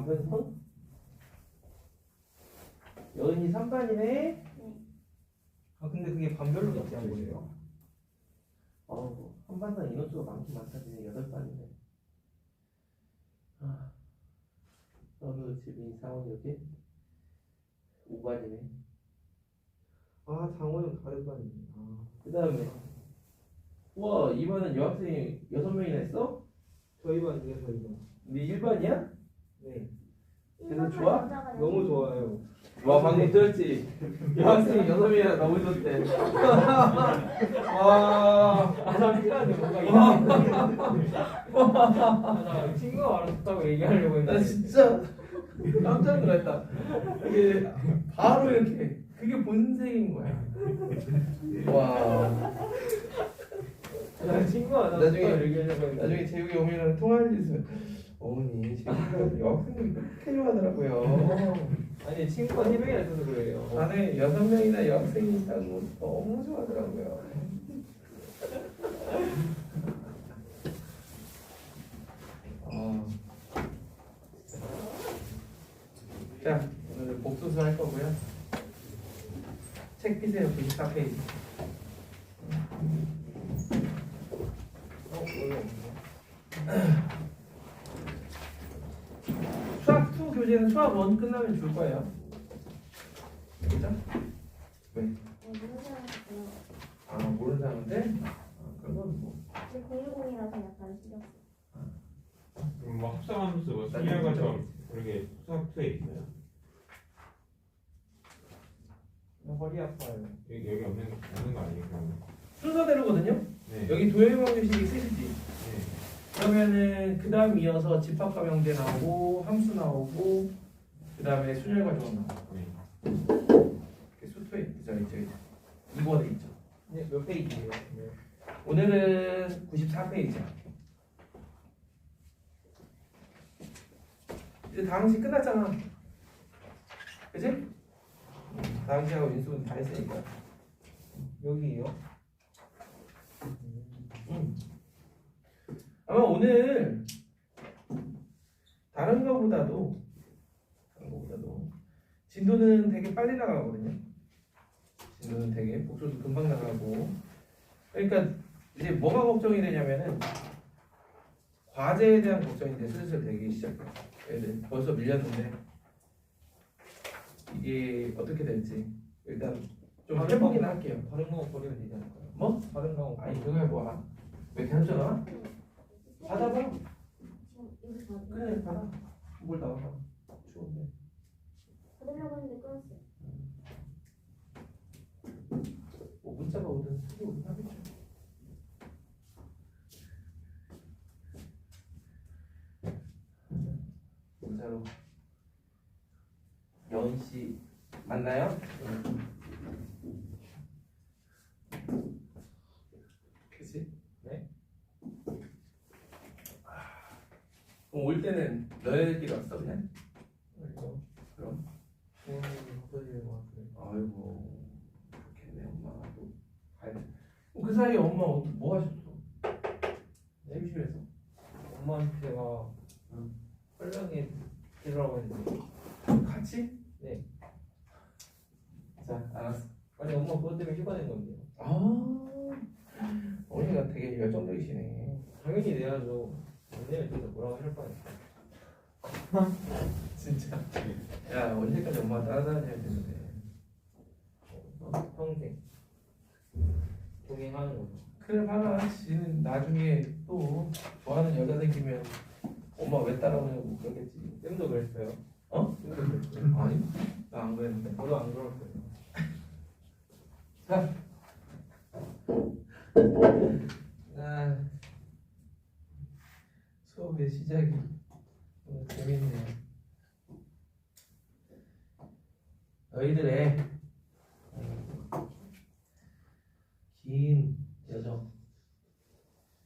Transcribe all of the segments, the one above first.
반편성? 여은이 3반이네? 아 근데 그게 반별로 있지 않으세요? 한반상 인원수가 많긴 많다지. 8반이네. 너도 집이 상원이 여기? 5반이네. 아 장호는 다른 반이네. 그 다음에 우와, 2반은 여학생이 6명이나 했어? 저희 반이요 저희 반. 근데 1반이야? 네. 그래서 좋아? 너무 좋아요. 와, 방금 들었지? 여학생이 6명이나 너무 좋대. 와. 잠시만요. 뭔가 이상해. 나 친구가 말했다고 얘기하려고 나 했는데. 진짜 깜짝 놀랐다. 이게 바로 이렇게 그게 본색인 거야. 와. 나 친구가 나중에 얘기하려고 했는데. 나중에 재욱이 어머니랑 통화할 일 있으면 어머니 지금 여학생들이 그렇게 좋아하더라고요. 아니 친구가 3명이나 있어서 그래요. 반에 6명이나 여학생이 있다고 너무 좋아하더라고요. 자, 오늘 복수수 할 거고요. 책 피세요. 94페이지. 원래 없네. 수학 2 교재는 수학 1 끝나면 줄 거예요. 그죠? 왜? 모르는 사람한테? 그건 뭐. 공유공이라서 약간 신경 그럼 뭐 합성함수 뭐 수열과정 그렇게 수학투에 있어요? 허리 아파요. 여기 없는 거 아니에요? 그러면? 순서대로거든요. 네. 여기 도형방정식이 쓰시지. 네. 그러면은 그 다음 이어서 집합감형제 나오고 함수 나오고 그 다음에 순열과정 나오고 네. 수토에 저기 2번에 있죠. 네, 몇 페이지예요? 네. 오늘은 94페이지야. 이제 다항식 끝났잖아. 그치? 다항식하고 인수분 다 했으니까. 여기요? 아마 오늘 다른 거보다도 진도는 되게 빨리 나가거든요. 진도는 되게 복수도 금방 나가고. 그러니까 이제 뭐가 걱정이 되냐면은 과제에 대한 걱정이 이제 슬슬 되기 시작해요. 애들 벌써 밀렸는데 이게 어떻게 될지 일단 좀 해보긴 할게요. 다른 거 버리면 되지 않을까요? 뭐? 다른 거 아니 그거 해봐. 왜 이렇게 하잖아? 받아봐. 지금 여기 받 그래 받아. 뭘 나와봐. 추운데. 받으려고 했는데 끊었어요. 뭐 문자가 오든 쓰기 오든 하겠죠. 문자로 여은 씨 맞나요? 그치? 네. 그럼 올 때는 너희들끼리 왔어 그냥? 그래서 그럼? 부모님이 없어지는 것 같아요. 아이고 좋겠네. 엄마가 또 가야 돼. 그럼 그 사이에 엄마 뭐 하셨어? 심심해서. 엄마한테 제가 설명해 드리라고 했는데. 같이? 네. 자 알았어. 아니 엄마 그것 때문에 휴가 낸 건데요. 어머니가 되게 열정적이시네. 당연히 내야죠. 안 내면 진짜 뭐라고 할 뻔했어. 진짜. 야 언제까지 엄마 따라다녀야 되는데. 평생 동행하는 거죠. 그래 봐라. 지는 나중에 또 좋아하는 여자 생기면 엄마 왜 따라오냐고 그러겠지. 쌤도 그랬어요. 어? 쌤도 그랬어요. 아니 나 안 그랬는데. 저도 안 그랬어요. 자. 수업의 시작이 오늘 재밌네요. 너희들의 긴 여정.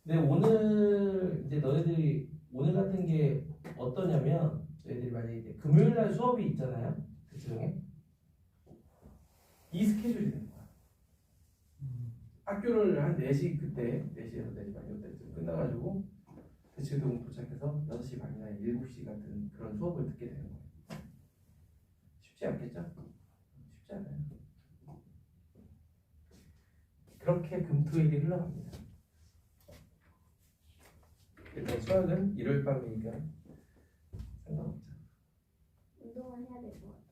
근데 오늘 이제 너희들이 오늘 같은 게 어떠냐면 너희들이 만약에 이제 금요일 날 수업이 있잖아요. 그 중에 이 스케줄이 되는 거야. 학교를 한 4시 그때 4시에서 4시 반 이때쯤 끝나가지고 대치동 도착해서 6시 반이나 7시 같은 그런 수업을 듣게 되는 거예요. 쉽지 않겠죠? 쉽지 않아요. 그렇게 금토일이 흘러갑니다. 일단 수학은 일요일 밤이니까 상관없죠. 운동을 해야 될 것 같아.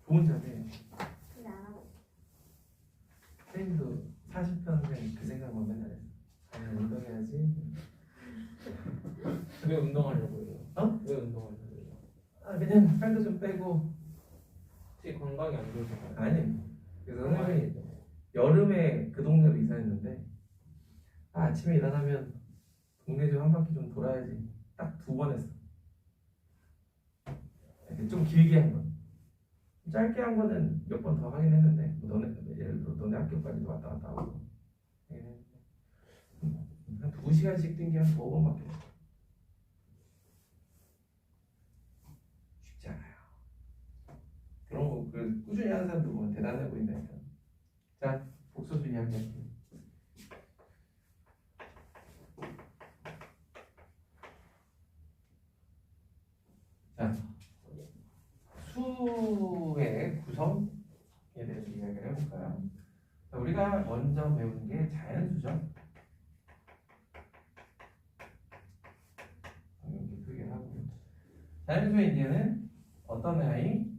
좋은 자세예요. 근데 안 하고 있어. 선생님도 40평생 그 생각만 맨날 했어. 아니 운동해야지. 왜 운동하려고 해요? 어? 왜 운동하려고 해요? 아 그냥 살도 좀 빼고. 혹시 건강이 안 좋으신가요? 아니. 그래서 선생님이 여름에 그 동네로 이사했는데 아침에 일어나면 동네 좀 한 바퀴 좀 돌아야지. 딱 2번 했어. 이렇게 좀 길게 한 건. 짧게 한 거는 몇 번 더 하긴 했는데 뭐 너네 예를 들어 너네 학교까지도 왔다 갔다 하고 하긴 했는데 한 2시간씩 뛴 게 한 5번밖에 없어. 쉽지 않아요. 그런 거 꾸준히 하는 사람들 보면 대단해 보인다니까. 자, 복소수 이야기 할게요. 자, 수의 구성에 대해서 이야기를 해볼까요? 자, 우리가 먼저 배우는 게 자연수죠. 이렇게 표기를 하고 자연수의 이제는 어떤 아이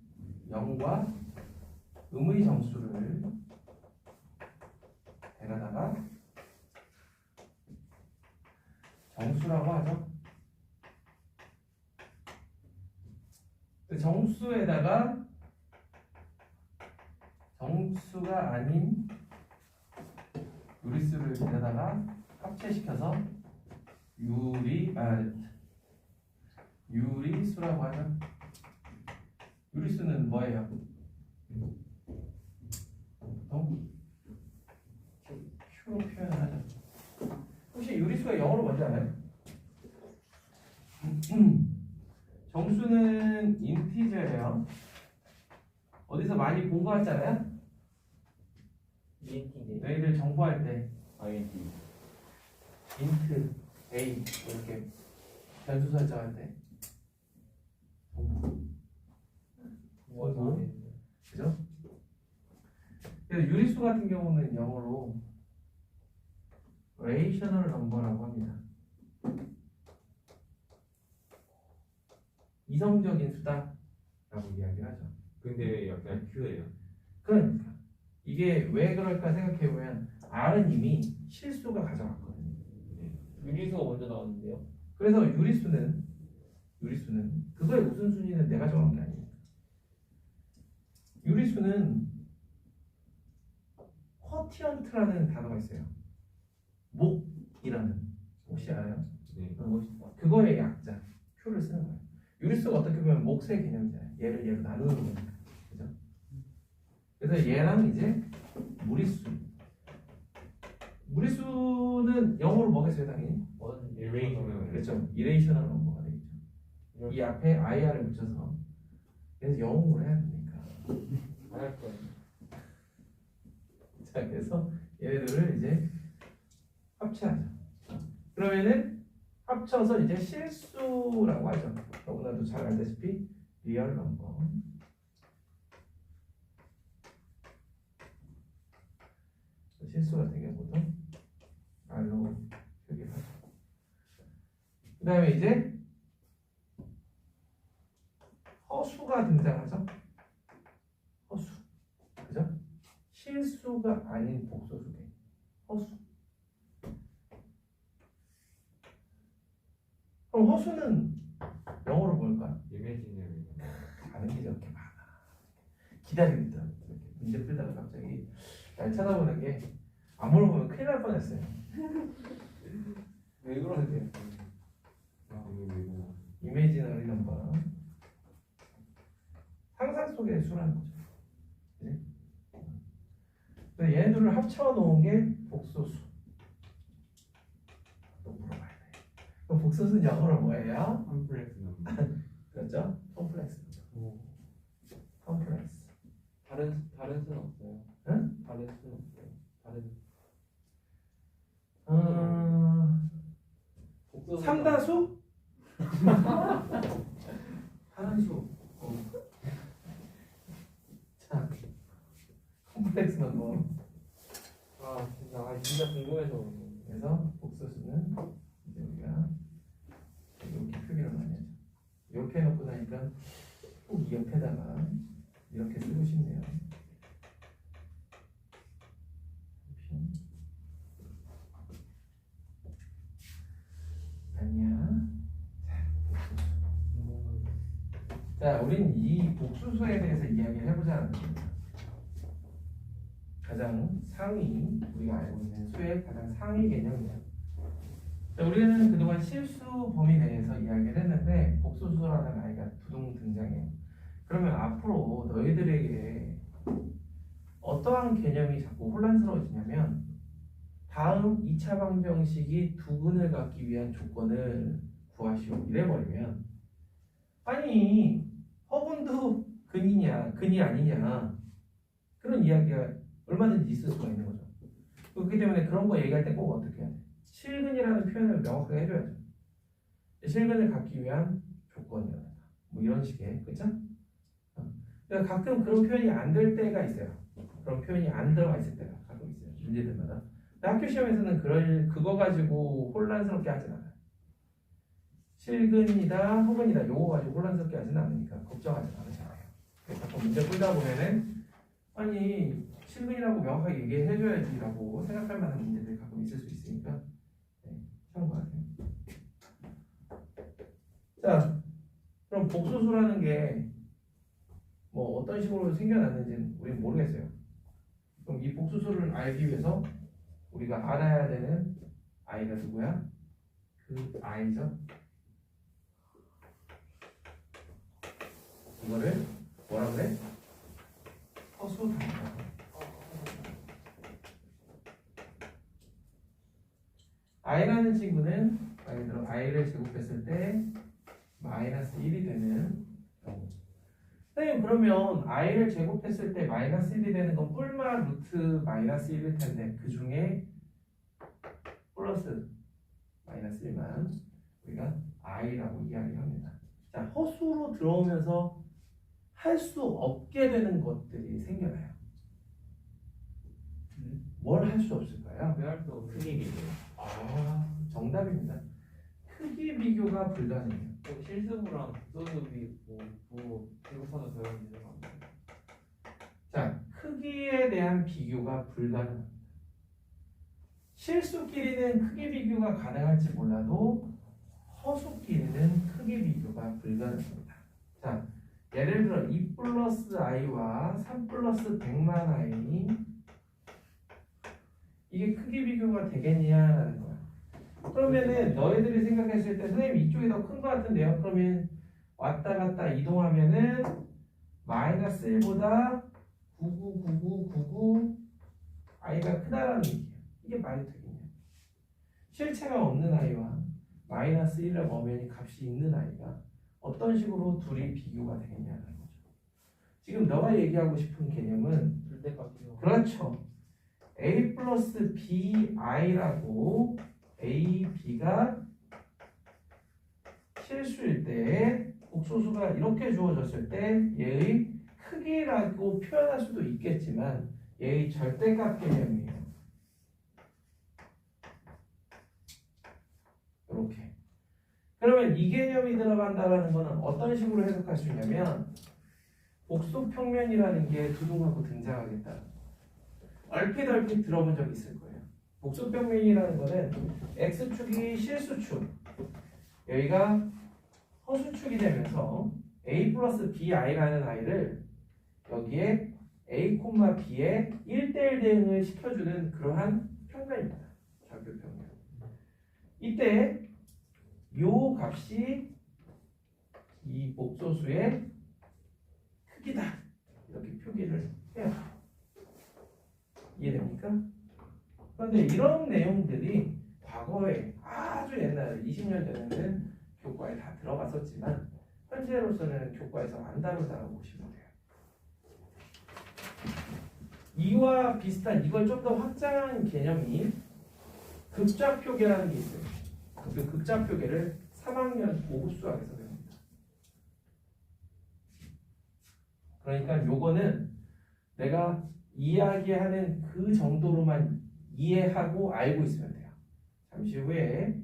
0과 음의 정수를 데려다가 정수라고 하죠. 그 정수에다가 정수가 아닌 유리수를 데려다가 합체시켜서 유리수라고 하죠. 유리수는 뭐예요? 보통 Q로 표현을 하죠. 혹시 유리수가 영어로 뭔지 알아요? 정수는 인티저예요. 어디서 많이 본 거 같잖아요? ENTJ. 너희들 정보할 때 INT. 인트, A 이렇게 변수 설정할 때 정보. 그죠? 그래서 유리수 같은 경우는 영어로 rational number라고 합니다. 이성적인 수다라고 이야기를 하죠. 근데 약간 Q예요. 그러니까 이게 왜 그럴까 생각해 보면 R은 이미 실수가 가져갔거든요. 유리수가 먼저 나왔는데요. 그래서 유리수는 그거의 우선순위는 내가 정한 게 아니에요. 유리수는 쿼티언트라는 단어가 있어요. 목이라는 혹시 알아요? 네. 그거의 약자 Q를 쓰는 거예요. 유리수가 어떻게 보면 몫의 개념이잖아요. 얘를 얘로 나누는 거니까. 그죠? 그래서 얘랑 이제 무리수는 영어로 뭐겠어요, 당연히? Irrational. 그렇죠. 이레이셔널 넘버가 되겠죠. 이 앞에 IR을 붙여서 그래서 영어로 해야 되니까. 안 할 거예요. 자, 그래서 얘네들을 이제 합체하죠. 그러면은 합쳐서 이제 실수라고 하죠. 너무나도 잘 알다시피 리얼 넘버. 실수 같은 경우 보통 R로 표기를 하죠. 그 다음에 이제 허수가 등장하죠. 허수. 그죠? 실수가 아닌 복소수계. 허수. 그럼 허수는 영어로 뭘까? Imaginary. 아는 게 저렇게 많아. 기다리고 있더라고. 이렇게 문제 풀다가 갑자기 날 쳐다보는 게 안 물어보면 큰일 날 뻔했어요. 왜 그러세요? 이거 이미지너리 넘버. 상상 속의 수라는 거죠. 그지? 그래서 얘네들을 합쳐 놓은 게 복소수. 또 물어봐야 돼. 그럼 복소수는 영어로 뭐예요? 컴플렉스 넘버. 그렇죠? 컴플렉스. 컴플렉스. 다른 수는 없어요. 응? 다른 수는 없어요. 다른 이렇게 해놓고 나니까 꼭 이 옆에다가 이렇게 쓰고 싶네요. 아니야. 자, 우린 이 복수수에 대해서 이야기를 해보자는 겁니다. 가장 상위, 우리가 알고 있는 수의 가장 상위 개념이에요. 자, 우리는 그동안 실수 범위 내에서 이야기를 했는데 복수수라는 아이가 두둥 등장해요. 그러면 앞으로 너희들에게 어떠한 개념이 자꾸 혼란스러워지냐면 다음 2차 방정식이 두 근을 갖기 위한 조건을 구하시오 이래버리면 아니 허분도 근이냐 근이 아니냐 그런 이야기가 얼마든지 있을 수가 있는 거죠. 그렇기 때문에 그런 거 얘기할 때 꼭 어떻게 해야 돼? 실근이라는 표현을 명확하게 해줘야죠. 실근을 갖기 위한 조건이다. 뭐 이런 식의 그죠? 그러니까 가끔 그런 표현이 안 될 때가 있어요. 그런 표현이 안 들어가 있을 때가 가끔 있어요. 문제들마다. 학교 시험에서는 그거 가지고 혼란스럽게 하진 않아요. 실근이다, 혹은이다 요거 가지고 혼란스럽게 하진 않으니까 걱정하지 않으셔야 돼요. 가끔 문제 풀다 보면은 아니 실근이라고 명확하게 얘기해줘야지라고 생각할 만한 문제들이 가끔 있을 수 있으니까 참고하세요. 자, 그럼 복수수라는 게 뭐 어떤 식으로 생겨났는지는 우리는 모르겠어요. 그럼 이 복수수를 알기 위해서 우리가 알아야 되는 아이가 누구야? 그 아이죠. 이거를 뭐라 그래? 허수단위라고. i라는 친구는 예를 들어 i를 제곱했을 때 마이너스 1이 되는 경우. 선생님 그러면 i를 제곱했을 때 마이너스 1이 되는 건 뿔마 루트 마이너스 1일 텐데 그 중에 플러스 마이너스 1만 우리가 i라고 이야기합니다. 자, 허수로 들어오면서 할 수 없게 되는 것들이 생겨나요. 뭘 할 수 없을까요? 왜할 수 없는 크기 비교. 정답입니다. 크기 비교가 불가능해요. 실수부랑 소수비 뭐 제곱하는 도형이 되는 거 아니에요? 자, 크기에 대한 비교가 불가능합니다. 실수끼리는 크기 비교가 가능할지 몰라도 허수끼리는 크기 비교가 불가능합니다. 자, 예를 들어 2 플러스 i와 3 플러스 100만 i 이게 크기 비교가 되겠냐라는 거야. 그러면은 너희들이 생각했을 때 선생님 이쪽이 더 큰 거 같은데요? 그러면 왔다 갔다 이동하면은 마이너스 1보다 999999 i가 크다라는 얘기예요. 이게 말이 되겠냐? 실체가 없는 i와 마이너스 1의 엄연히 값이 있는 i가 어떤 식으로 둘이 비교가 되겠냐는 거죠. 지금 너가 얘기하고 싶은 개념은 절대값이요. 그렇죠. a 플러스 bi라고 a, b가 실수일 때 복소수가 이렇게 주어졌을 때 얘의 크기라고 표현할 수도 있겠지만 얘의 절대값 개념이에요. 이렇게. 그러면 이 개념이 들어간다는 것은 어떤 식으로 해석할 수 있냐면 복소평면이라는 게 두둥하고 등장하겠다. 얼핏 들어본 적 있을 거예요. 복소평면이라는 거는 x축이 실수축, 여기가 허수축이 되면서 a 플러스 bi라는 i를 여기에 a, b에 1대1 대응을 시켜주는 그러한 평면입니다. 좌표평면. 이때 요 값이 이 복소수의 크기다. 이렇게 표기를 해요. 이해됩니까? 그런데 이런 내용들이 과거에 아주 옛날에 20년 전에는 교과에 다 들어갔었지만 현재로서는 교과에서 안 다룬다고 보시면 돼요. 이와 비슷한 이걸 좀 더 확장한 개념이 극좌표계라는 게 있어요. 그 극좌표계를 3학년 고급 수학에서 배웁니다. 그러니까 요거는 내가 이야기하는 그 정도로만 이해하고 알고 있으면 돼요. 잠시 후에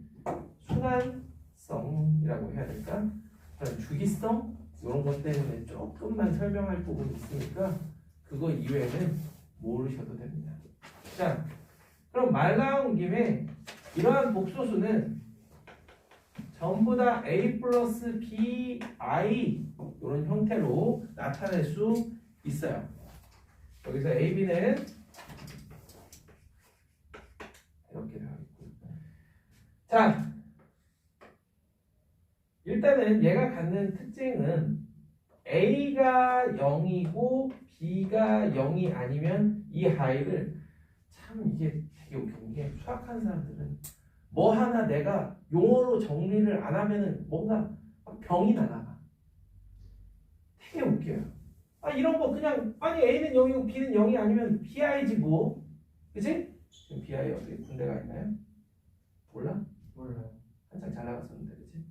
순환성이라고 해야 될까? 주기성 이런 것 때문에 조금만 설명할 부분이 있으니까 그거 이외에는 모르셔도 됩니다. 자, 그럼 말 나온 김에 이러한 복소수는 전부 다 a 플러스 bi 이런 형태로 나타낼 수 있어요. 여기서 a, b는 이렇게 되어 있고, 자, 일단은 얘가 갖는 특징은 a가 0이고 b가 0이 아니면 이 하이를 참 이게 되게 웃긴 게 수학하는 사람들은 뭐 하나 내가 용어로 정리를 안 하면은 뭔가 병이 나나봐. 되게 웃겨요. 아 이런 거 그냥 아니 A는 0이고 B는 0이 아니면 BI지 뭐. 그치? 지금 BI 어떻게 군대가 있나요? 몰라? 몰라요. 한창 잘 나갔었는데 그치?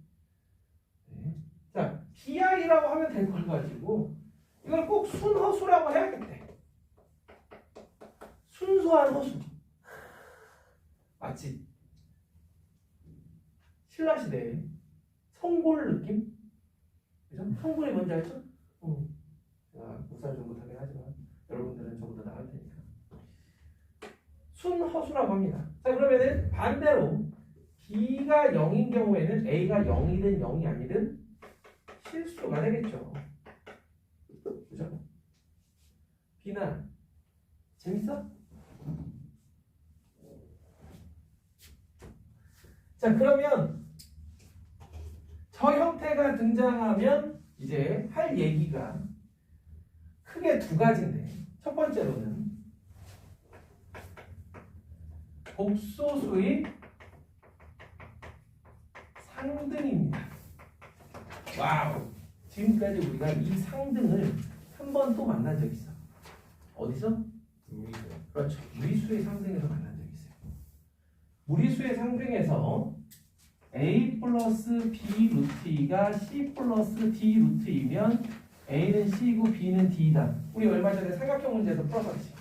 네. 자 BI라고 하면 될 걸 가지고 이걸 꼭 순허수라고 해야겠대. 순수한 허수. 마치 신라시대에 성골 느낌? 그죠? 성골이 뭔지 알죠? 제가 묵살 좀 못하긴 하지만 여러분들은 저보다 나을 테니까 순허수라고 합니다. 자 그러면은 반대로 B가 0인 경우에는 A가 0이든 0이 아니든 실수가 되겠죠. 그죠? B나 재밌어? 자 그러면 저 형태가 등장하면 이제 할 얘기가 크게 두 가지인데 첫 번째로는 복소수의 상등입니다. 와우! 지금까지 우리가 이 상등을 한 번 또 만난 적 있어. 어디서? 그렇죠. 무리수의 상등에서 만난 적이 있어요. 무리수의 상등에서 a 플러스 b 루트 2가 c 플러스 d 루트 2면 a는 c이고 b는 d다. 우리 얼마 전에 삼각형 문제에서 풀어봤지.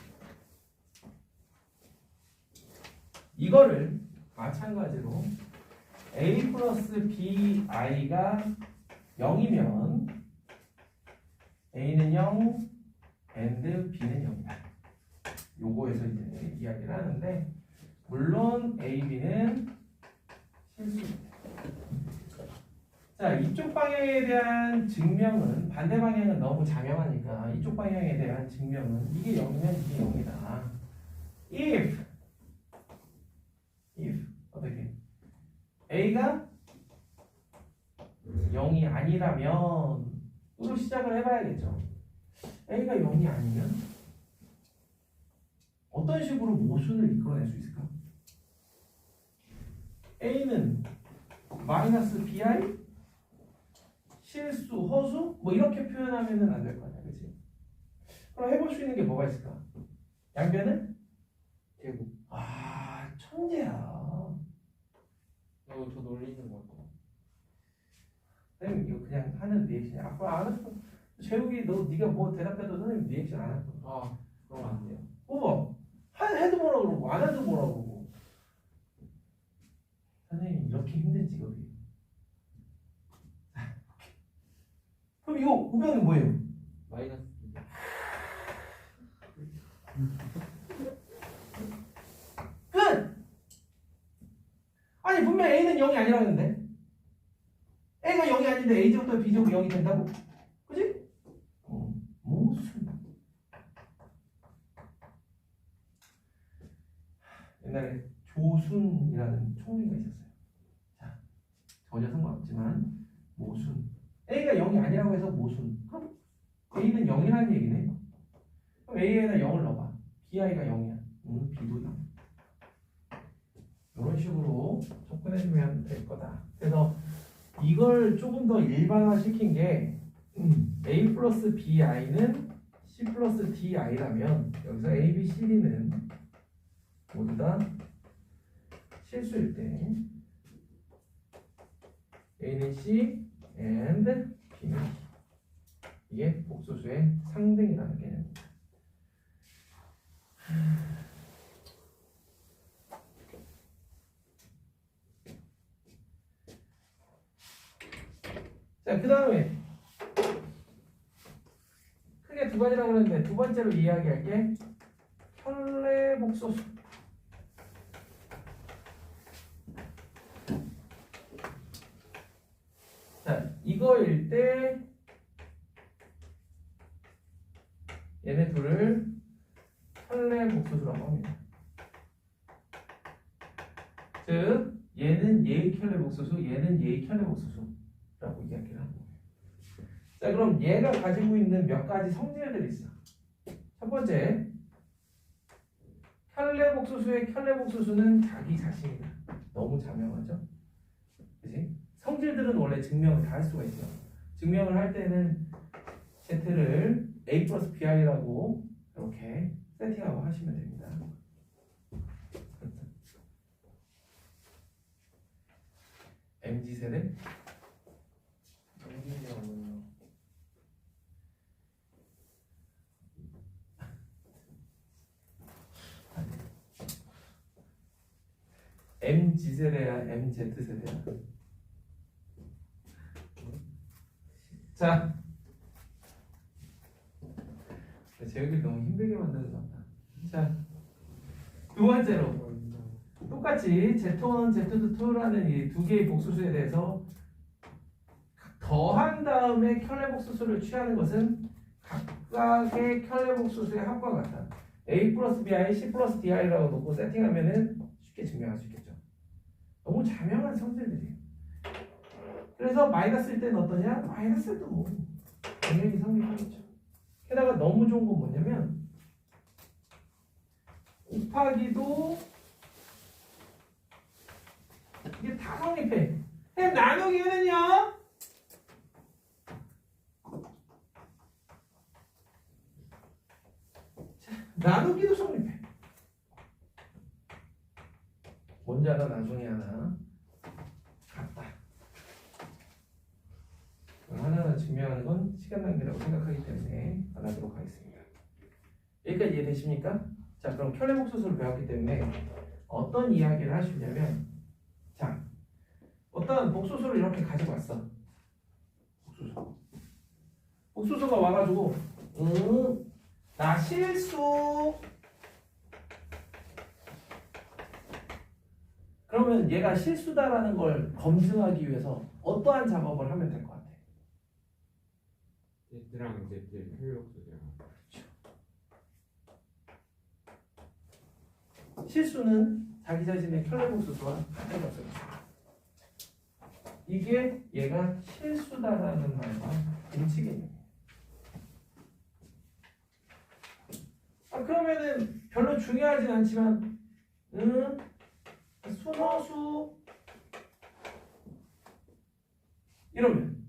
이거를 마찬가지로 a 플러스 bi가 0이면 a는 0 and b는 0이다. 요거에서 이제 이야기를 하는데 물론 a, b는 실수입니다. 자, 이쪽 방향에 대한 증명은 반대 방향은 너무 장형하니까 이쪽 방향에 대한 증명은 이게 0이면 이게 0이다. if 어떻게 A가 0이 아니라면 으로 시작을 해봐야겠죠. A가 0이 아니면 어떤 식으로 모순을 이끌어낼 수 있을까? A는 마이너스 BI 실수, 허수 뭐 이렇게 표현하면은 안 될 거 아니야, 그렇지? 그럼 해볼 수 있는 게 뭐가 있을까? 양변을 대구. 아 천재야. 저 놀리는 거 같아. 선생님 이거 그냥 하는 리액션이야. 앞으로 안 했어. 재욱이 너 네가 뭐 대답해도 선생님 리액션 안 할 거야. 아 그러면 안 돼요. 뭐 해도 뭐라 그러고 안 해도 뭐라 그러고. 선생님 이렇게 힘든 직업이에요. 그럼 이거 우변은 뭐예요? 마이너스. 끝! 아니 분명 A는 0이 아니라고 했는데 A가 0이 아닌데 A제부터 B제곱 0이 된다고? 그지? 무슨 옛날에 조순이라는 총리가 있었어요. 자, 전혀 상관없지만 모순 A가 0이 아니라고 해서 모순 그럼 A는 0이라는 얘기네. 그럼 A에다 0을 넣어봐. BI가 0이야. B도 0. 이런 식으로 접근해주면 될 거다. 그래서 이걸 조금 더 일반화 시킨 게 A 플러스 BI는 C 플러스 DI라면 여기서 A, B, C, D는 모두 다 실수일 때 A는 C and B는 D. 이게 복소수의 상등이라는 개념입니다. 자, 그 다음에 크게 두 가지라고 그랬는데 두 번째로 이야기할게 켤레 복소수. 자, 이거일 때 얘네 둘을 켤레 복소수라고 합니다. 즉 얘는 얘의 켤레 복소수, 얘는 얘의 켤레 복소수라고 이야기를 하는 거예요. 자, 그럼 얘가 가지고 있는 몇 가지 성질들이 있어. 첫 번째, 켤레 복소수의 켤레 복소수는 자기 자신이다. 너무 자명하죠? 그치? 성질들은 원래 증명을 다 할 수가 있어요. 증명을 할 때는 Z를 A 플러스 BI라고 이렇게 세팅하고 하시면 됩니다. MZ세대? 정신이라고요. MG세대야, MZ세대야. 자, 제육이 너무 힘들게 만드는 것 같다. 자, 두 번째로 똑같이 Z1, Z2라는 이 두 개의 복소수에 대해서 더한 다음에 켤레 복소수를 취하는 것은 각각의 켤레 복소수의 합과 같다. A 플러스 BI, C 플러스 DI라고 놓고 세팅하면은 쉽게 증명할 수 있겠죠. 너무 자명한 성질들이에요. 그래서 마이너스일 때는 어떠냐? 마이너스도 뭐 당연히 성립하겠죠. 게다가 너무 좋은 건 뭐냐면 곱하기도 이게 다 성립해. 그냥 나누기는요? 나누기도 성립해. 뭔지 하나 나중에 하나 같다. 하나하나 증명하는 건 시간 낭비라고 생각하기 때문에 안 하도록 하겠습니다. 여기까지 이해되십니까? 자, 그럼 켤레 복소수를 배웠기 때문에 어떤 이야기를 하시냐면, 자, 어떤 복소수를 이렇게 가지고 왔어. 복소수가 와가지고 나 실수. 그러면 얘가 실수다라는 걸 검증하기 위해서 어떠한 작업을 하면 될 것 같아? Z랑 Z 혈육수죠. 실수는 자기 자신의 켤레 복소수와 같은 것을 있습니다. 이게 얘가 실수다라는 말과 인치개념이에요. 그러면은 별로 중요하진 않지만 순허수 이러면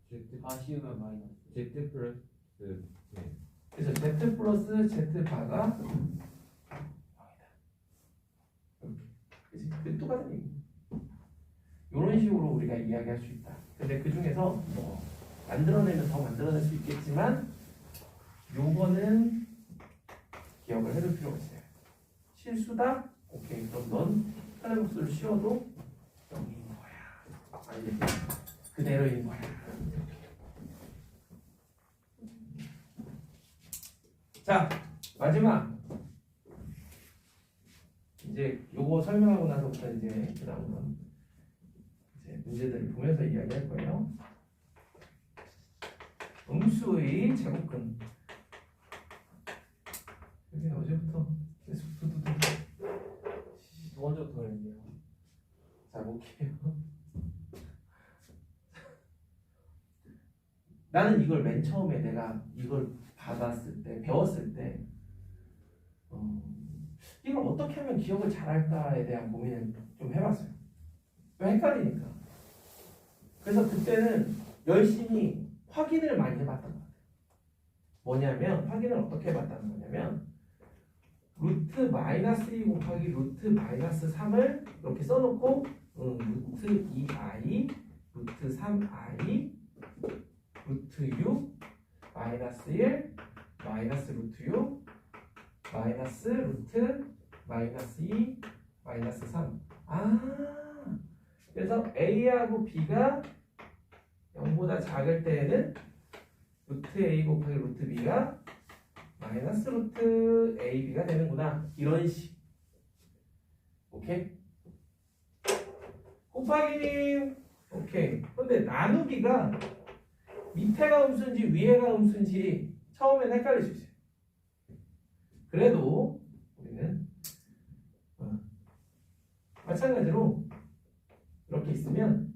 Z 다 씌우면 마이너스. Z 플러스 네. 그래서 Z 플러스 Z 바가 Y다. 그치? 그 똑같은 얘기. 이런 식으로 우리가 이야기할 수 있다. 근데 그 중에서 뭐 만들어내면 더 만들어낼 수 있겠지만 요거는 기억을 해둘 필요가 있어요. 실수다? 오케이. 그럼 넌 켤레 복수를 씌워도 0인 거야. 아니 그대로인 거야. 자, 마지막. 이제 요거 설명하고 나서부터 이제 그 다음은 이제 문제들을 보면서 이야기할 거예요. 음수의 제곱근. 여기 어제부터 계속 두두두. 두 번째부터 그랬네요. 자, 볼게요. 나는 이걸 맨 처음에 내가 이걸 받았을 때, 배웠을 때, 이걸 어떻게 하면 기억을 잘할까에 대한 고민을 좀 해봤어요. 왜 헷갈리니까. 그래서 그때는 열심히 확인을 많이 해봤던 것 같아요. 뭐냐면, 확인을 어떻게 해봤다는 거냐면, 루트 마이너스 2 곱하기 루트 마이너스 3을 이렇게 써놓고, 루트 2i, 루트 3i, 루트 6, 마이너스 1, 마이너스 루트 6, 마이너스 루트 마이너스 2, 마이너스 3. 그래서 그래서 A하고 B가 0보다 작을 때에는 루트 A 곱하기 루트 B가 마이너스 루트 AB가 되는구나. 이런 식. 오케이? 곱하기님. 오케이. 근데 나누기가 밑에가 음수인지 위에가 음수인지 처음엔 헷갈릴 수 있어요. 그래도 우리는 마찬가지로 이렇게 있으면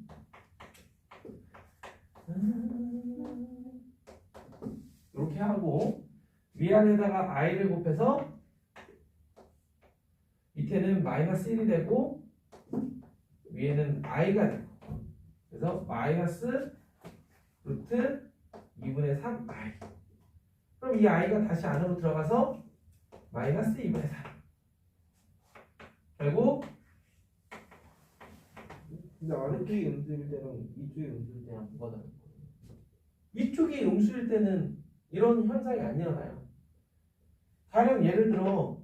이렇게 하고 위아래다가 i를 곱해서 밑에는 마이너스 1이 되고 위에는 i가 되고 그래서 마이너스 루트 2분의 3i. 그럼 이 i가 다시 안으로 들어가서 마이너스 2분의 3. 결국 근데 아래쪽이 음수일 때는 이쪽이 음수일 때랑 뭐가 다른 거예요? 위쪽이 음수일 때는 이런 현상이 안 일어나요. 가령 예를 들어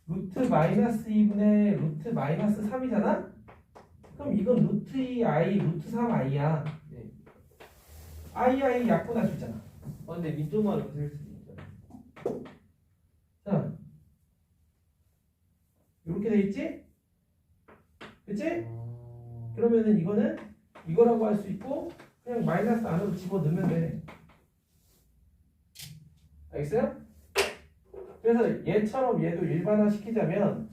루트 마이너스 2분의 루트 마이너스 3이잖아? 그럼 이건 루트 2i, 루트 3i야. 네. i 약분할 수 있잖아. 근데 밑쪽만 음수일 수도 있잖아요. 자, 이렇게 돼 있지? 그치? 그러면은 이거는 이거라고 할 수 있고 그냥 마이너스 안으로 집어 넣으면 돼. 알겠어요? 그래서 얘처럼 얘도 일반화 시키자면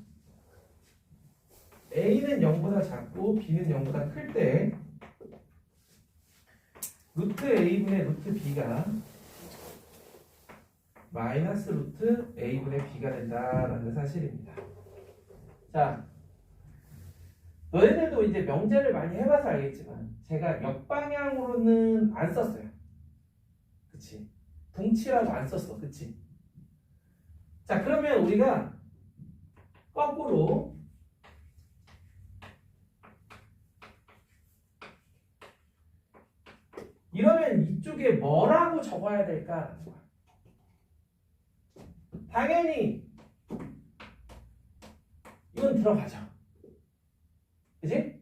A는 0보다 작고 B는 0보다 클 때 루트 A분의 루트 B가 마이너스 루트 A분의 B가 된다라는 사실입니다. 자, 너희들도 이제 명제를 많이 해봐서 알겠지만 제가 역방향으로는 안 썼어요. 그치? 동치라고 안 썼어. 그치? 자, 그러면 우리가 거꾸로 이러면 이쪽에 뭐라고 적어야 될까? 당연히 이건 들어가죠. 그치?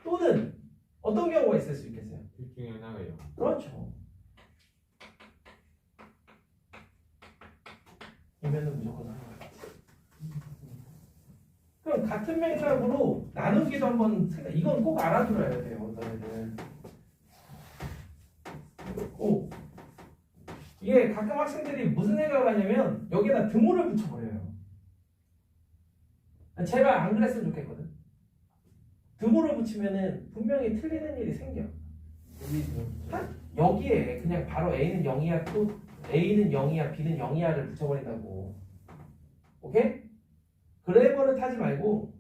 또는 어떤 경우가 있을 수 있겠어요? 둘 중에 하나가요. 그렇죠. 이면은 무조건 하나겠지. 그럼 같은 맥락으로 나누기도 한번 생각. 이건 꼭 알아들어야 돼요, 너희들. 꼭. 이게 가끔 학생들이 무슨 생각을 하냐면 여기다 등호를 붙여버려요. 제발 안 그랬으면 좋겠거든. 등호를 붙이면은 분명히 틀리는 일이 생겨. 여기에 그냥 바로 A는 0이야, 또 A는 0이야, B는 0이야를 붙여버린다고. 오케이? 그래버릇 하지 말고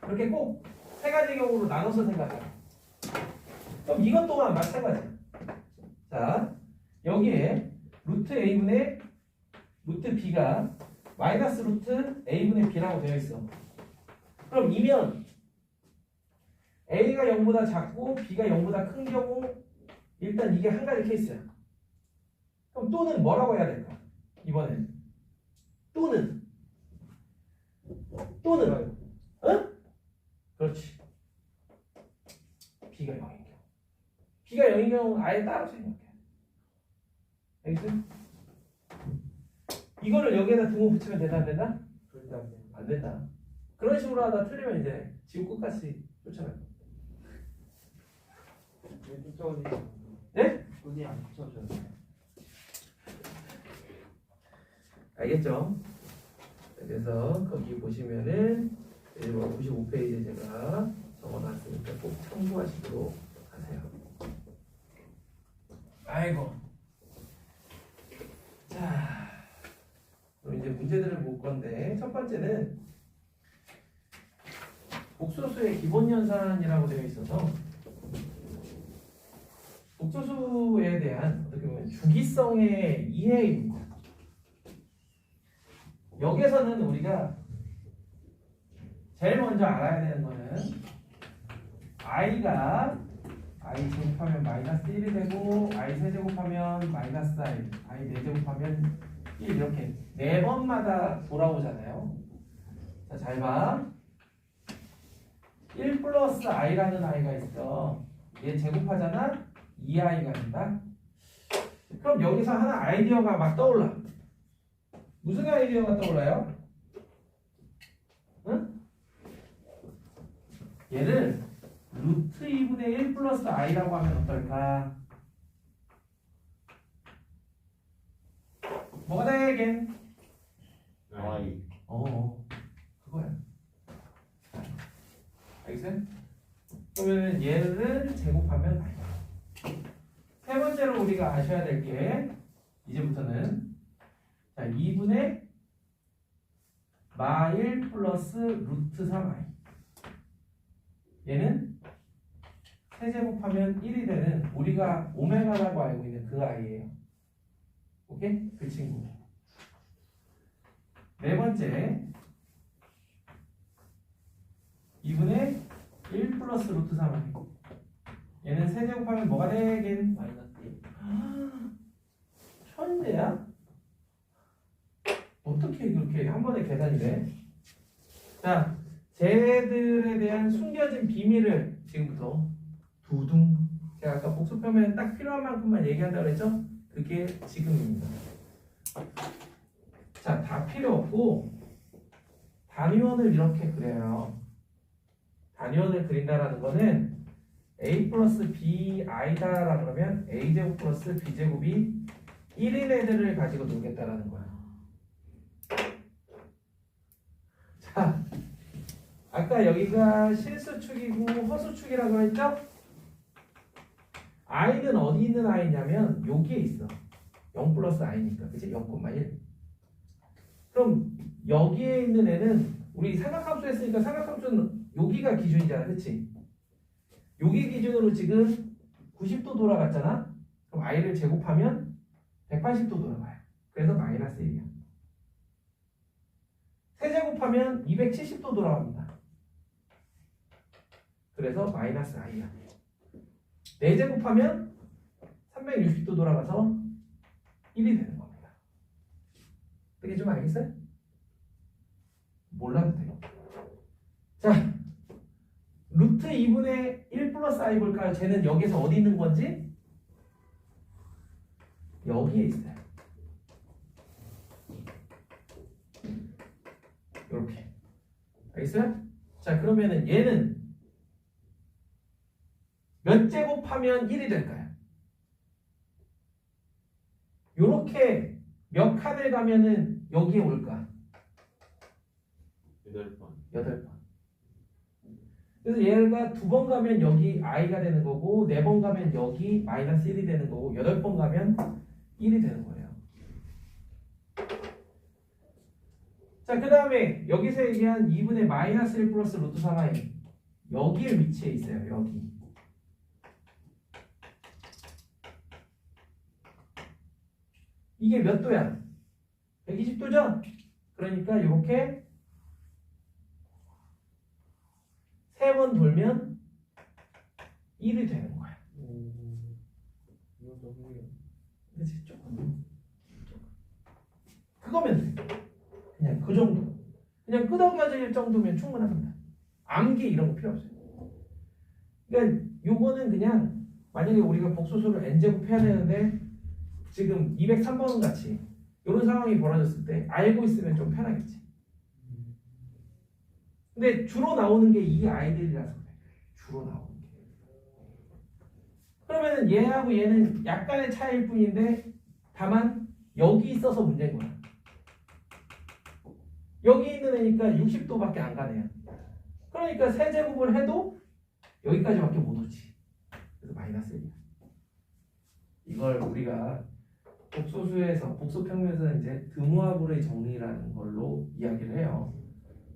그렇게 꼭 세 가지 경우로 나눠서 생각해. 그럼 이것 또한 마찬가지야. 자, 여기에 루트 A분의 루트 B가 마이너스 루트 A분의 B라고 되어 있어. 그럼 이면 A가 0보다 작고 B가 0보다 큰 경우 일단 이게 한 가지 케이스야. 그럼 또는 뭐라고 해야 될까? 이번엔 또는 응? 그렇지. B가 0인 경우 B가 0인 경우 아예 따로 생각해. 알겠어? 이거를 여기에다 등호 붙이면 되나 안 되나? 절대 안 돼요. 안 된다. 그런 식으로 하다 틀리면 이제 지구 끝까지 쫓아갈 거야. 왜 쫓아오지? 네? 돈이 안 쫓아오잖아요. 알겠죠? 그래서 거기 보시면은 95페이지에 제가 적어놨으니까 꼭 참고하시도록 하세요. 아이고. 자, 그럼 이제 문제들을 볼 건데 첫 번째는 복소수의 기본 연산이라고 되어 있어서 복소수에 대한 어떻게 보면 주기성의 이해입니다. 여기서는 우리가 제일 먼저 알아야 되는 거는 i가 i 제곱하면 마이너스 1이 되고 i 세제곱하면 마이너스 i, i 4제곱하면 1 이렇게 네 번마다 돌아오잖아요. 자, 잘 봐. 1 플러스 i라는 i가 있어. 얘 제곱하잖아? 2i가 된다. 그럼 여기서 하나 아이디어가 막 떠올라. 무슨 아이디어가 떠올라요? 응? 얘를 루트 2분의 1 플러스 i라고 하면 어떨까? 뭐가 되겠? 아이. 그거야. 알겠어요? 그러면 얘를 제곱하면 세 번째로 우리가 아셔야 될 게 이제부터는 자 2분의 마1 플러스 루트 3i 얘는 세제곱하면 1이 되는 우리가 오메가라고 알고 있는 그 i예요. 오케이? 그 친구. 네 번째 2분의 1 플러스 루트 3i 얘는 세제곱하면 뭐가 되긴? 마이너스 1. 천재야? 어떻게 그렇게 한 번에 계산이 돼? 자, 쟤들에 대한 숨겨진 비밀을 지금부터 두둥 제가 아까 복수표면 딱 필요한 만큼만 얘기한다고 그랬죠? 그게 지금입니다. 자, 다 필요 없고 단위원을 이렇게 그려요. 단위원을 그린다라는 거는 a 플러스 bi다라 그러면 a제곱 플러스 b제곱이 1인 애들을 가지고 놀겠다라는 거야. 자, 아까 여기가 실수축이고 허수축이라고 했죠? i는 어디 있는 i냐면 여기에 있어. 0 플러스 i니까 그치? 0,1 그럼 여기에 있는 애는 우리 삼각함수 했으니까 삼각함수는 여기가 기준이잖아 그치? 여기 기준으로 지금 90도 돌아갔잖아? 그럼 i를 제곱하면 180도 돌아가요. 그래서 마이너스 1이야. 세제곱하면 270도 돌아갑니다. 그래서 마이너스 i야. 4제곱하면 360도 돌아가서 1이 되는 겁니다. 그게 좀 알겠어요? 몰라도 돼요. 자, 루트 2분의 1 플러스 i 볼까요? 쟤는 여기서 어디 있는 건지? 여기에 있어요. 이렇게. 알겠어요? 자, 그러면은 얘는 몇 제곱하면 1이 될까요? 요렇게 몇 칸을 가면은 여기에 올까? 8번. 8번. 그래서 얘가 2번 가면 여기 i가 되는 거고 4번 가면 여기 마이너스 1이 되는 거고 8번 가면 1이 되는 거예요. 자, 그 다음에 여기서 얘기한 2분의 마이너스 1 플러스 루트 3i 여기에 위치해 있어요. 여기. 이게 몇 도야? 120도죠? 그러니까 이렇게 3번 돌면 1이 되는 거야. 이건 좀 흥미로워. 그렇지? 조금. 그거면 돼. 그냥 그 정도. 그냥 끄덕여질 정도면 충분합니다. 암기 이런 거 필요 없어요. 그러니까 요거는 그냥 만약에 우리가 복소수를 n제곱 해야 되는데 지금 203번 같이 이런 상황이 벌어졌을 때 알고 있으면 좀 편하겠지. 근데 주로 나오는 게 이 아이들이라서 그래. 주로 나오는 게. 그러면은 얘하고 얘는 약간의 차이일 뿐인데 다만 여기 있어서 문제인 거야. 여기 있는 애니까 60도밖에 안 가네요. 그러니까 세제곱을 해도 여기까지밖에 못 오지. 그래서 마이너스 1이야. 이걸 우리가 복소수에서 복소평면에서 이제 드모아브의 정리라는 걸로 이야기를 해요.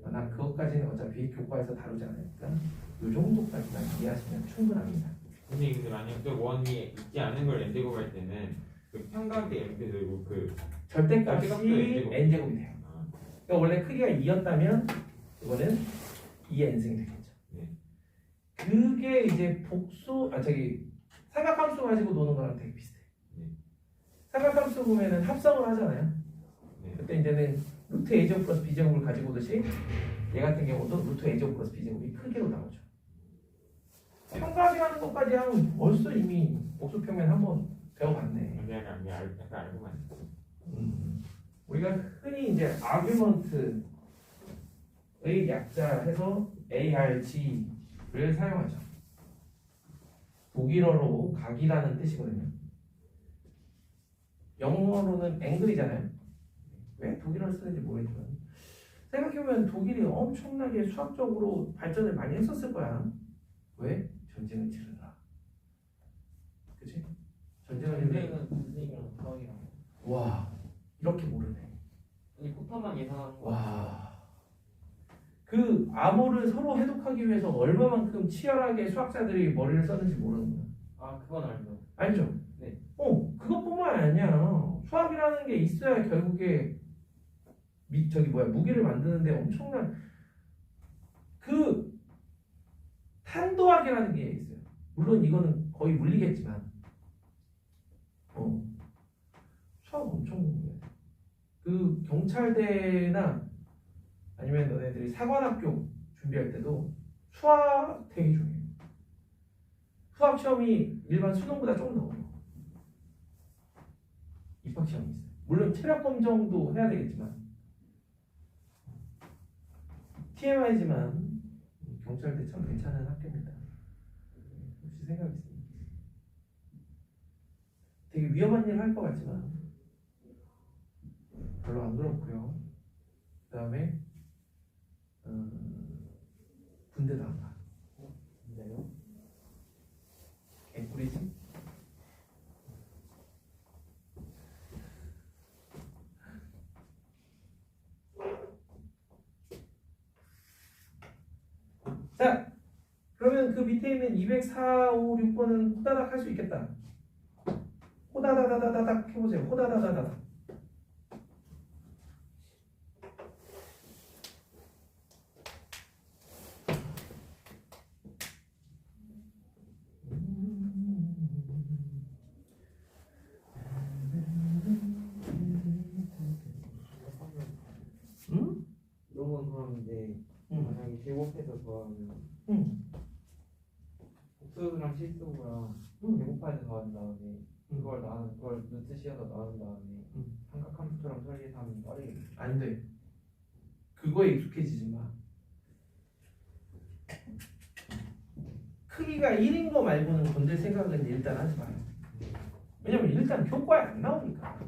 난 그것까지는 어차피 교과에서 다루지 않으니까 이 정도까지만 이해하시면 충분합니다. 근데 만약 또 원이 있지 않은 걸 n제곱 할 때는 그 평각의 n표 들고 그 절대값이 절대값도 n제곱이 돼요. 그러니까 원래 크기가 2였다면 이거는 2n승이 되겠죠. 네. 그게 이제 삼각함수 가지고 노는 거랑 되게 비슷해. 네. 삼각함수 보면은 합성을 하잖아요. 네. 그때 이제는 루트 a제곱 플러스 b제곱을 가지고 오듯이 얘 같은 경우도 루트 a제곱 플러스 b제곱이 크기로 나오죠. 평가하는 것까지 하면 벌써 이미 복수평면 한번 배워봤네. 약간 알고만 있어. 우리가 흔히 이제 아규먼트의 약자 해서 ARG를 사용하죠. 독일어로 각이라는 뜻이거든요. 영어로는 앵글이잖아요. 왜 독일어를 쓰는지 모르겠지만 생각해보면 독일이 엄청나게 수학적으로 발전을 많이 했었을 거야. 왜? 전쟁을 치르느라. 그치? 전쟁을 치르느라. 전쟁이랑 사업이랑. 와, 이렇게 모르네. 아니 폭탄만 예상하는 거. 와, 그 암호를 서로 해독하기 위해서 얼마만큼 치열하게 수학자들이 머리를 썼는지 모르는 거야. 아 그건 알죠. 알죠? 네. 그것뿐만 아니야. 수학이라는 게 있어야 결국에 무기를 만드는데 엄청난 그 탄도학이라는 게 있어요. 물론 이거는 거의 물리겠지만, 수학 엄청 공부해. 그 경찰대나 아니면 너네들이 사관학교 준비할 때도 수학 되게 중요해. 수학 시험이 일반 수능보다 조금 더 어려워. 입학 시험이 있어요. 물론 체력 검정도 해야 되겠지만 TMI지만 경찰대 참 괜찮은 학교입니다. 혹시 생각 있습니까? 되게 위험한 일 할 것 같지만 별로 안 그렇고요. 그 다음에 군대도 안 가. 진짜요? 개꿀이지? 자, 그러면 그 밑에 있는 204, 5, 6번은 호다닥 할 수 있겠다. 호다다다다닥 해보세요. 호다다다다닥. 응? 이런 건 그럼 이제 만약에 제곱해서 더하면 응. 복수랑 실수랑 응. 제곱해서 더한 다음에 그걸 루트 씌워서 나눈 다음에 삼각함수처럼 처리해서 하면 빠르게. 안 돼. 그거에 익숙해지지 마. 크기가 1인 거 말고는 건들 생각은 일단 하지 마요. 왜냐면 일단 교과에 안 나오니까.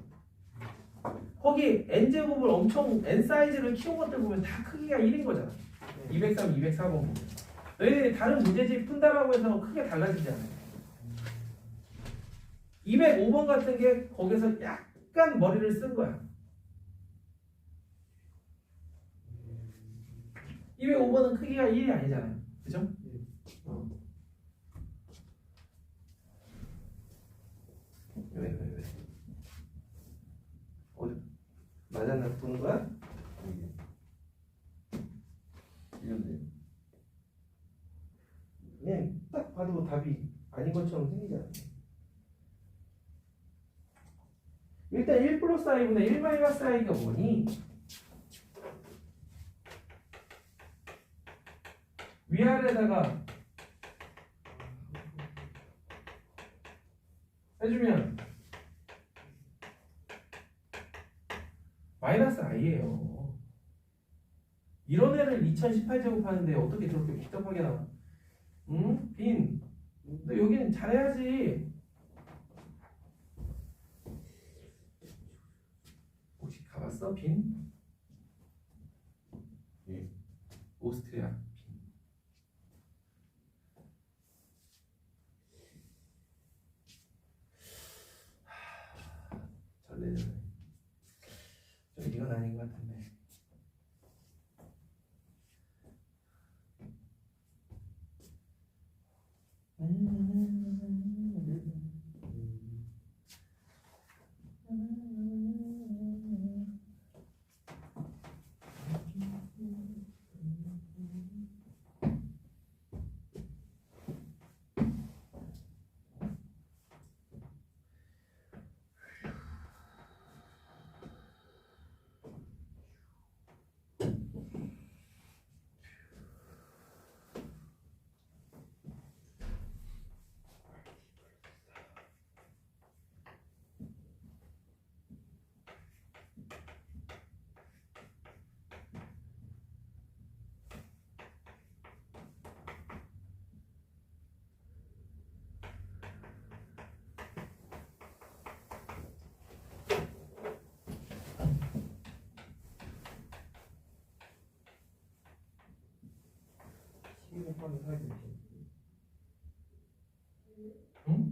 거기 n제곱을 엄청 n 사이즈를 키운 것들 보면 다 크기가 1인 거잖아. 203, 204번 보면. 너희들이 다른 문제집 푼다라고 해서 크게 달라지지 않아요. 205번 같은 게 거기서 약간 머리를 쓴 거야. 205번은 크기가 1이 아니잖아요. 그죠? 왜? 어디 맞았나 보는 거야? 이런데 그냥 딱 봐도 답이 아닌 것처럼 생기잖아. 일단 1 플러스 i분의 1 마이너스 i가 뭐니? 위아래다가 해주면 마이너스 i예요. 이런 애를 2018제곱 하는데 어떻게 저렇게 복잡하게 나와? 응? 빈, 너 여기는 잘해야지. 혹시 가봤어? 빈? 예. 오스트리아 빈. 절레절레. 좀 이건 아닌 것 같은데. T 곱하기 4의 대신. 응?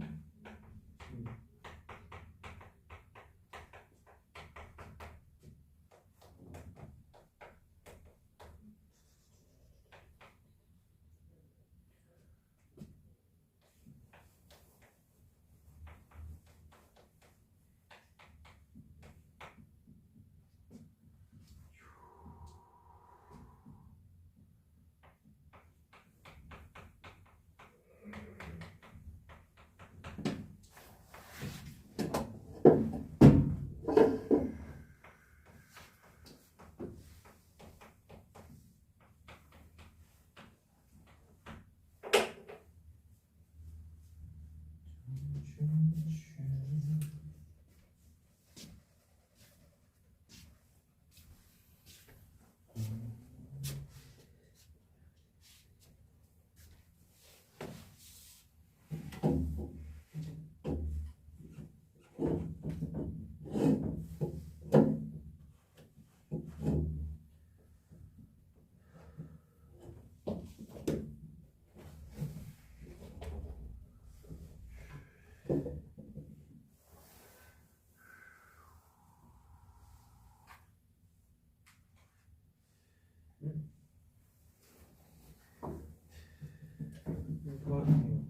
도와주세요.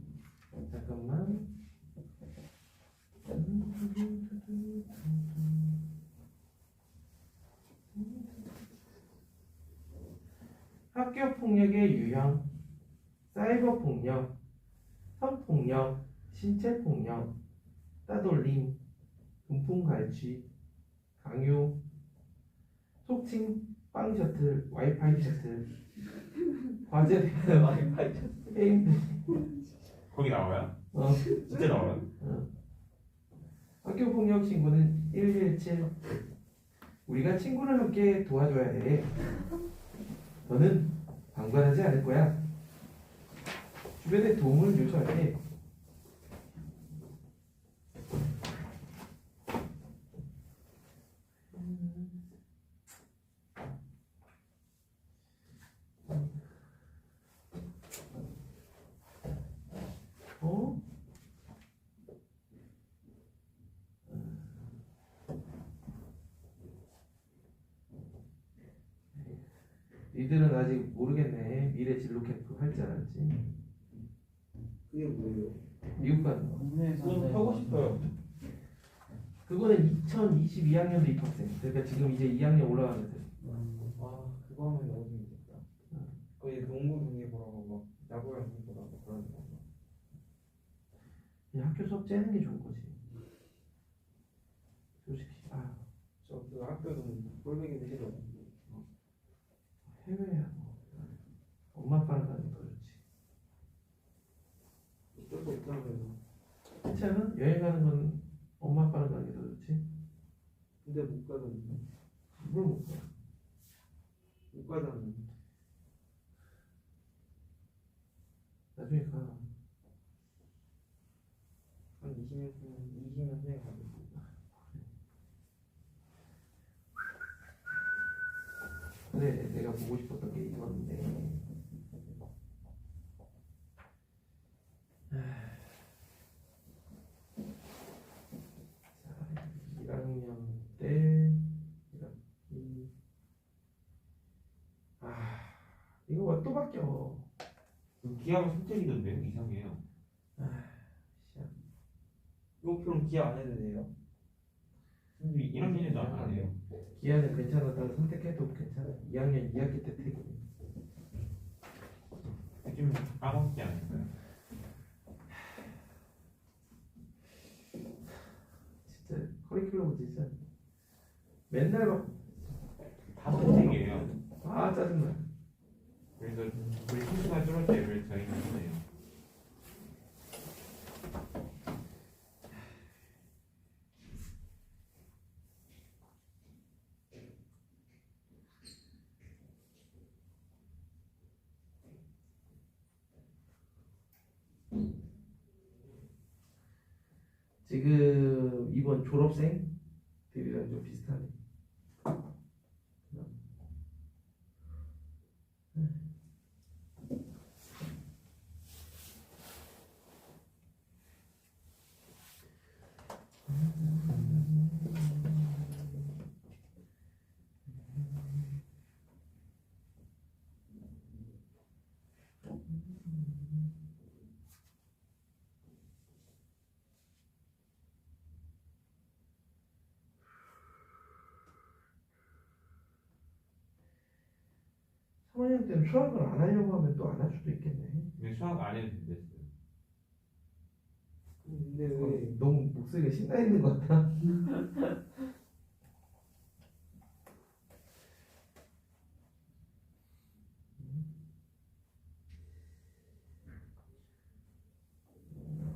잠깐만. 학교 폭력의 유형, 사이버 폭력, 성폭력, 신체 폭력, 따돌림, 분풍 갈취, 강요, 속칭 빵 셔틀, 와이파이 셔틀, 과제 와이파이 게임 거기 나와요? 진짜 나와요? 학교 폭력 신고는 117. 우리가 친구를 함께 도와줘야 해. 너는 방관하지 않을 거야. 주변에 도움을 요청할 때 어? 니들은 아직 모르겠네. 미래 진로 캠프 할 줄 알았지. 그게 뭐예요? 미국 가는 거. 그건 하고 싶어요. 그거는 2022학년도 입학생. 그러니까 지금 이제 2학년 올라가는 애. 아 그거 하면 너무 재밌겠다. 거기 농구 중계보라고 막 야구랑 중계보라고 그러는 거. 그냥 학교 수업 째는 게 좋은 거지. 솔직히 저그 학교는 꼴보기 싫어요. 해외야 뭐. 엄마 아빠랑 가는 게 더 좋지. 어쩔 수 없잖아요. 그렇지 않아? 여행 가는 건 엄마 아빠랑 가는 게 더 좋지. 근데 못 가잖아요. 뭘 못 가? 못 가잖아요. 나중에 가. 한 20년 후에 가겠습니다. 그래, 내가 보고 싶었던 게 이건데. 1학년 때 이거 또 바뀌어. 기하가 선택이던데요? 이상해요. 이거 그럼 기억 안 해도 돼요? 1학년에도 안 해요. 기아는 괜찮았다고 선택해도 괜찮아. 2학년 2학기 때 퇴근. 좀 까먹지 않을까요? 진짜 커리큘럼 진짜 맨날 막 다 선택이에요. 짜증나. 그래서 우리 친구가 줄을 때 왜 저희는 하네요. 지금 이번 졸업생들이랑 좀 비슷하네. 3학년 때는 수학을 안 하려고 하면 또 안 할 수도 있겠네. 근데 수학 안 해도 됐어요. 근데 왜 너무 목소리가 신나 있는 것 같아.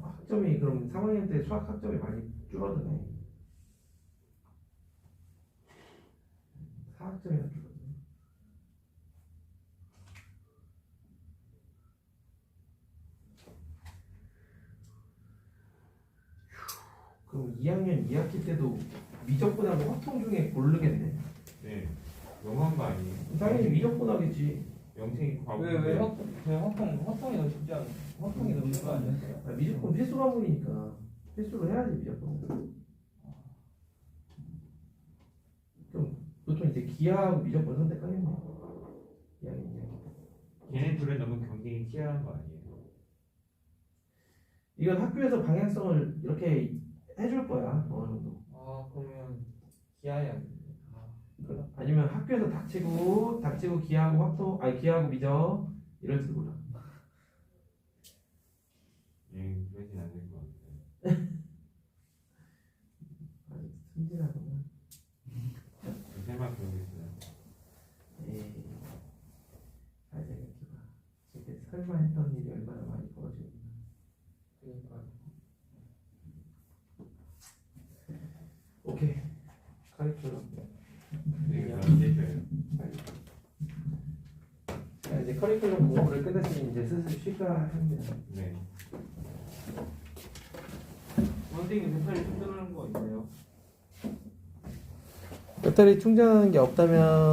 학점이 그럼 3학년 때 수학 학점이 많이 줄어드네. 4학점이나 줄어드네. 그럼 2학년 2학기 때도 미적분하고 화통 중에 고르겠네. 네. 너무한 거 아니에요? 당연히 미적분 하겠지. 영생이 과거. 왜 화통이 더 쉽지 않아? 화통이 더 쉬운 거 아니었어요? 아, 미적분 필수 과목이니까 필수로 해야지 미적분. 그럼 보통 이제 기하하고 미적분 선택하겠네. 2학년 2학기. 걔네 둘은 너무 경쟁이 치열한 거 아니에요? 이건 학교에서 방향성을 이렇게 해줄 거야 어느 정도. 아 그러면 기아야. 아니면 학교에서 닥치고 기하고 화통 아니 기하고 미적 이럴지도 몰라. 그러진 않을 것 같아요. 아니 순진하구나. 요새만 그러고 있어요. 에이 잘 생각해봐. 지금 설마 했던 일이 얼마나 많이 벌어지구나. 그러니까 오케이 카리큘럼. 네, 이제 줘요. 자 이제 커리큘럼 공부를 끝냈으니 이제 슬슬 쉴까 합니다. 네. 선생님 배터리 충전하는 거 있어요? 배터리 충전하는 게 없다면